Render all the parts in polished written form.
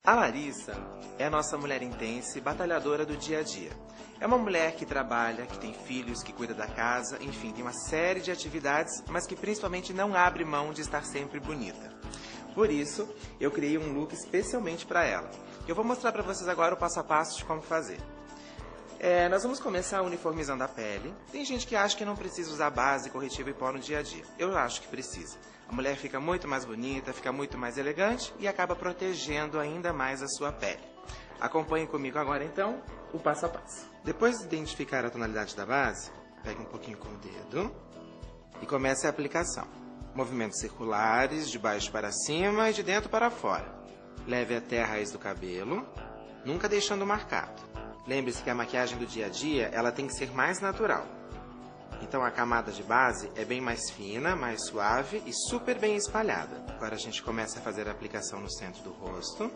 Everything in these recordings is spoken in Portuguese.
A Larissa é a nossa mulher intensa e batalhadora do dia a dia. É uma mulher que trabalha, que tem filhos, que cuida da casa, enfim, tem uma série de atividades, mas que principalmente não abre mão de estar sempre bonita. Por isso, eu criei um look especialmente para ela. Eu vou mostrar para vocês agora o passo a passo de como fazer. Nós vamos começar uniformizando a pele. Tem gente que acha que não precisa usar base, corretivo e pó no dia a dia. Eu acho que precisa. A mulher fica muito mais bonita, fica muito mais elegante e acaba protegendo ainda mais a sua pele. Acompanhe comigo agora então o passo a passo. Depois de identificar a tonalidade da base, pegue um pouquinho com o dedo e comece a aplicação. Movimentos circulares, de baixo para cima e de dentro para fora. Leve até a raiz do cabelo, nunca deixando marcado. Lembre-se que a maquiagem do dia a dia ela tem que ser mais natural. Então a camada de base é bem mais fina, mais suave e super bem espalhada. Agora a gente começa a fazer a aplicação no centro do rosto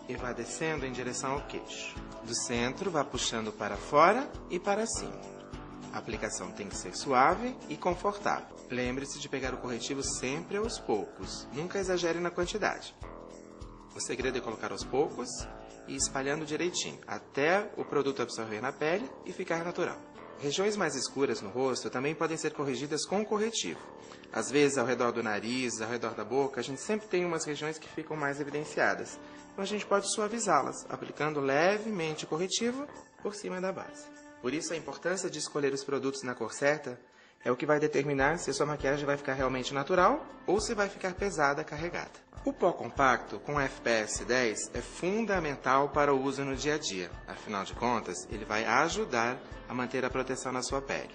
e vai descendo em direção ao queixo. Do centro, vá puxando para fora e para cima. A aplicação tem que ser suave e confortável. Lembre-se de pegar o corretivo sempre aos poucos, nunca exagere na quantidade. O segredo é colocar aos poucos e espalhando direitinho, até o produto absorver na pele e ficar natural. Regiões mais escuras no rosto também podem ser corrigidas com corretivo. Às vezes, ao redor do nariz, ao redor da boca, a gente sempre tem umas regiões que ficam mais evidenciadas. Então a gente pode suavizá-las, aplicando levemente corretivo por cima da base. Por isso, a importância de escolher os produtos na cor certa é o que vai determinar se a sua maquiagem vai ficar realmente natural ou se vai ficar pesada, carregada. O pó compacto com FPS 10 é fundamental para o uso no dia a dia. Afinal de contas, ele vai ajudar a manter a proteção na sua pele.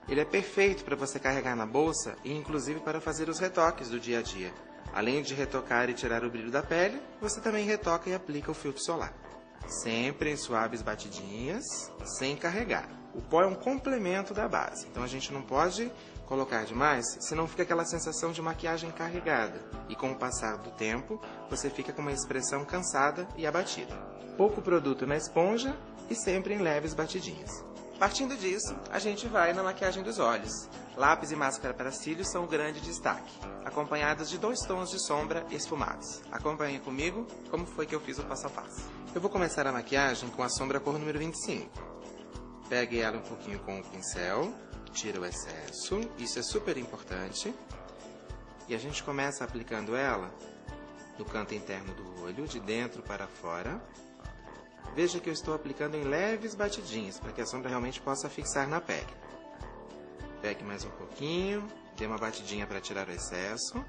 Ele é perfeito para você carregar na bolsa e inclusive para fazer os retoques do dia a dia. Além de retocar e tirar o brilho da pele, você também retoca e aplica o filtro solar. Sempre em suaves batidinhas, sem carregar. O pó é um complemento da base, então a gente não pode colocar demais, senão fica aquela sensação de maquiagem carregada. E com o passar do tempo, você fica com uma expressão cansada e abatida. Pouco produto na esponja e sempre em leves batidinhas. Partindo disso, a gente vai na maquiagem dos olhos. Lápis e máscara para cílios são um grande destaque, acompanhadas de 2 tons de sombra esfumados. Acompanhe comigo como foi que eu fiz o passo a passo. Eu vou começar a maquiagem com a sombra cor número 25. Pegue ela um pouquinho com o pincel, tira o excesso, isso é super importante. E a gente começa aplicando ela no canto interno do olho, de dentro para fora. Veja que eu estou aplicando em leves batidinhas, para que a sombra realmente possa fixar na pele. Pegue mais um pouquinho, dê uma batidinha para tirar o excesso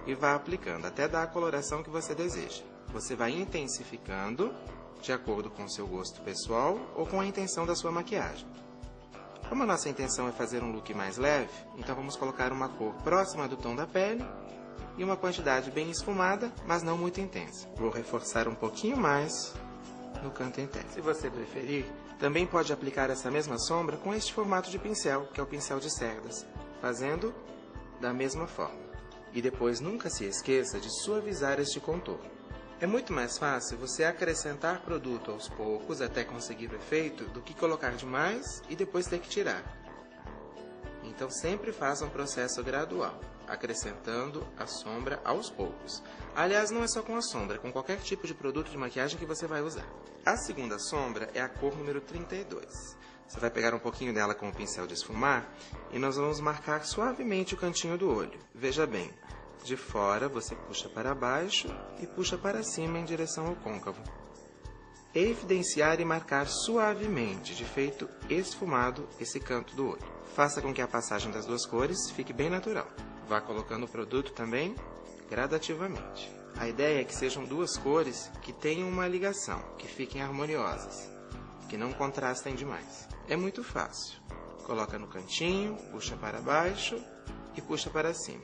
e vá aplicando até dar a coloração que você deseja. Você vai intensificando de acordo com o seu gosto pessoal ou com a intenção da sua maquiagem. Como a nossa intenção é fazer um look mais leve, então vamos colocar uma cor próxima do tom da pele e uma quantidade bem esfumada, mas não muito intensa. Vou reforçar um pouquinho mais no canto interno. Se você preferir, também pode aplicar essa mesma sombra com este formato de pincel, que é o pincel de cerdas, fazendo da mesma forma. E depois nunca se esqueça de suavizar este contorno. É muito mais fácil você acrescentar produto aos poucos até conseguir o efeito do que colocar demais e depois ter que tirar. Então sempre faça um processo gradual, acrescentando a sombra aos poucos. Aliás, não é só com a sombra, é com qualquer tipo de produto de maquiagem que você vai usar. A segunda sombra é a cor número 32. Você vai pegar um pouquinho dela com o pincel de esfumar e nós vamos marcar suavemente o cantinho do olho. Veja bem, de fora você puxa para baixo e puxa para cima em direção ao côncavo. Evidenciar e marcar suavemente, de feito esfumado, esse canto do olho. Faça com que a passagem das 2 cores fique bem natural. Vá colocando o produto também gradativamente. A ideia é que sejam 2 cores que tenham uma ligação, que fiquem harmoniosas, que não contrastem demais. É muito fácil. Coloca no cantinho, puxa para baixo e puxa para cima.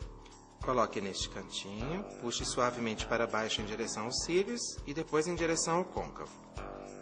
Coloque neste cantinho, puxe suavemente para baixo em direção aos cílios e depois em direção ao côncavo.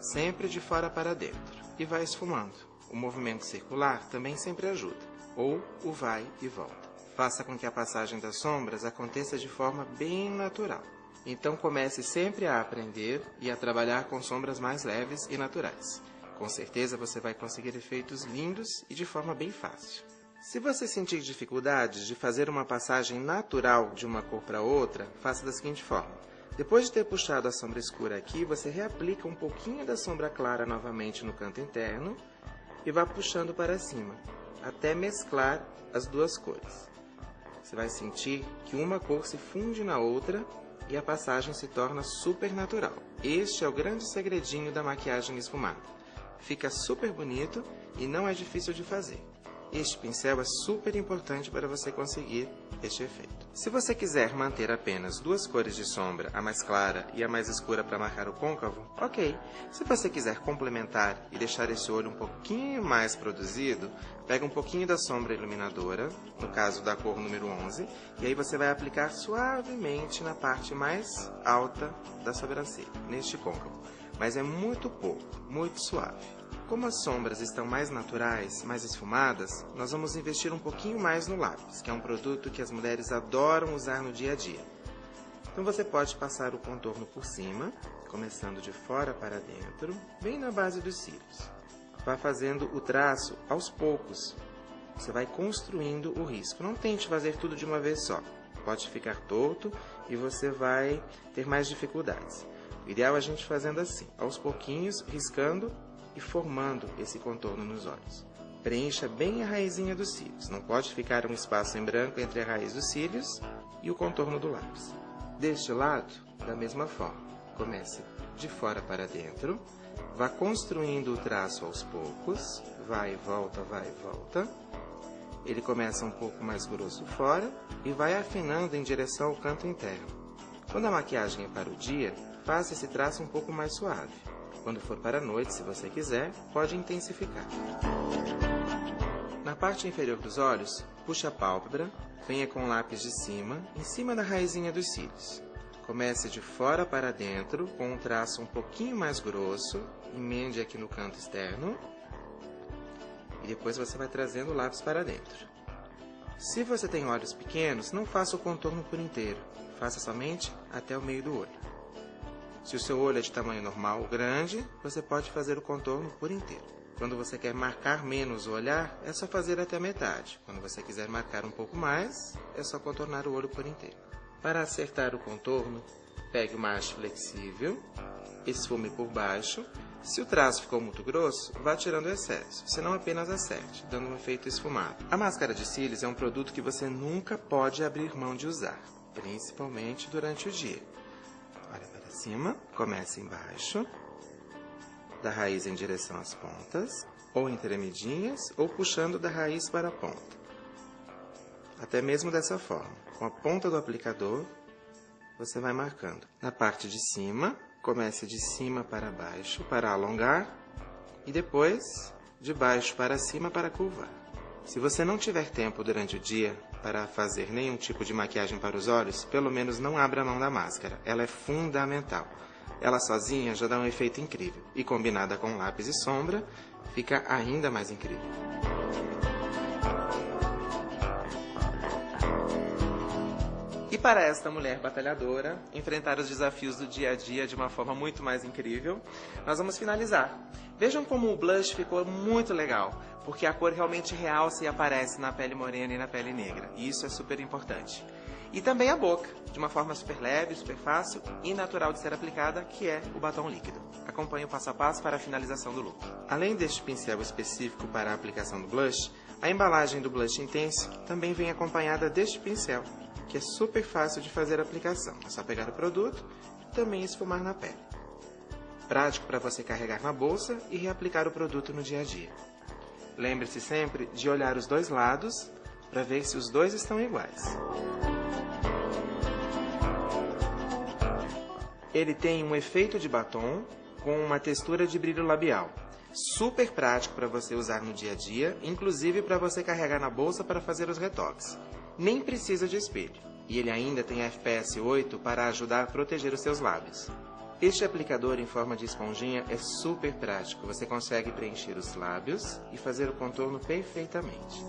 Sempre de fora para dentro. E vai esfumando. O movimento circular também sempre ajuda, ou o vai e volta. Faça com que a passagem das sombras aconteça de forma bem natural. Então comece sempre a aprender e a trabalhar com sombras mais leves e naturais. Com certeza você vai conseguir efeitos lindos e de forma bem fácil. Se você sentir dificuldades de fazer uma passagem natural de uma cor para outra, faça da seguinte forma. Depois de ter puxado a sombra escura aqui, você reaplica um pouquinho da sombra clara novamente no canto interno e vai puxando para cima, até mesclar as duas cores. Você vai sentir que uma cor se funde na outra e a passagem se torna super natural. Este é o grande segredinho da maquiagem esfumada. Fica super bonito e não é difícil de fazer. Este pincel é super importante para você conseguir este efeito. Se você quiser manter apenas duas cores de sombra, a mais clara e a mais escura para marcar o côncavo, ok. Se você quiser complementar e deixar esse olho um pouquinho mais produzido, pega um pouquinho da sombra iluminadora, no caso da cor número 11, e aí você vai aplicar suavemente na parte mais alta da sobrancelha, neste côncavo. Mas é muito pouco, muito suave. Como as sombras estão mais naturais, mais esfumadas, nós vamos investir um pouquinho mais no lápis, que é um produto que as mulheres adoram usar no dia a dia. Então você pode passar o contorno por cima, começando de fora para dentro, bem na base dos cílios. Vá fazendo o traço aos poucos. Você vai construindo o risco. Não tente fazer tudo de uma vez só. Pode ficar torto e você vai ter mais dificuldades. O ideal é a gente fazendo assim, aos pouquinhos, riscando e formando esse contorno nos olhos. Preencha bem a raizinha dos cílios. Não pode ficar um espaço em branco entre a raiz dos cílios e o contorno do lápis. Deste lado, da mesma forma. Comece de fora para dentro. Vá construindo o traço aos poucos. Vai e volta, vai e volta. Ele começa um pouco mais grosso fora e vai afinando em direção ao canto interno. Quando a maquiagem é para o dia, faça esse traço um pouco mais suave. Quando for para a noite, se você quiser, pode intensificar. Na parte inferior dos olhos, puxe a pálpebra, venha com o lápis de cima, em cima da raizinha dos cílios. Comece de fora para dentro, com um traço um pouquinho mais grosso, emende aqui no canto externo, e depois você vai trazendo o lápis para dentro. Se você tem olhos pequenos, não faça o contorno por inteiro, faça somente até o meio do olho. Se o seu olho é de tamanho normal ou grande, você pode fazer o contorno por inteiro. Quando você quer marcar menos o olhar, é só fazer até a metade. Quando você quiser marcar um pouco mais, é só contornar o olho por inteiro. Para acertar o contorno, pegue uma haste flexível, esfume por baixo. Se o traço ficou muito grosso, vá tirando o excesso, senão apenas acerte, dando um efeito esfumado. A máscara de cílios é um produto que você nunca pode abrir mão de usar, principalmente durante o dia. Olha para cima, comece embaixo, da raiz em direção às pontas, ou intermedinhas, ou puxando da raiz para a ponta. Até mesmo dessa forma, com a ponta do aplicador, você vai marcando. Na parte de cima, comece de cima para baixo, para alongar, e depois de baixo para cima para curvar. Se você não tiver tempo durante o dia para fazer nenhum tipo de maquiagem para os olhos, pelo menos não abra a mão da máscara. Ela é fundamental. Ela sozinha já dá um efeito incrível. E combinada com lápis e sombra, fica ainda mais incrível. E para esta mulher batalhadora, enfrentar os desafios do dia a dia de uma forma muito mais incrível, nós vamos finalizar. Vejam como o blush ficou muito legal, porque a cor realmente realça e aparece na pele morena e na pele negra. E isso é super importante. E também a boca, de uma forma super leve, super fácil e natural de ser aplicada, que é o batom líquido. Acompanhe o passo a passo para a finalização do look. Além deste pincel específico para a aplicação do blush, a embalagem do Blush Intense também vem acompanhada deste pincel, que é super fácil de fazer a aplicação. É só pegar o produto e também esfumar na pele. Prático para você carregar na bolsa e reaplicar o produto no dia a dia. Lembre-se sempre de olhar os dois lados para ver se os dois estão iguais. Ele tem um efeito de batom com uma textura de brilho labial. Super prático para você usar no dia a dia, inclusive para você carregar na bolsa para fazer os retoques. Nem precisa de espelho. E ele ainda tem FPS 8 para ajudar a proteger os seus lábios. Este aplicador em forma de esponjinha é super prático. Você consegue preencher os lábios e fazer o contorno perfeitamente.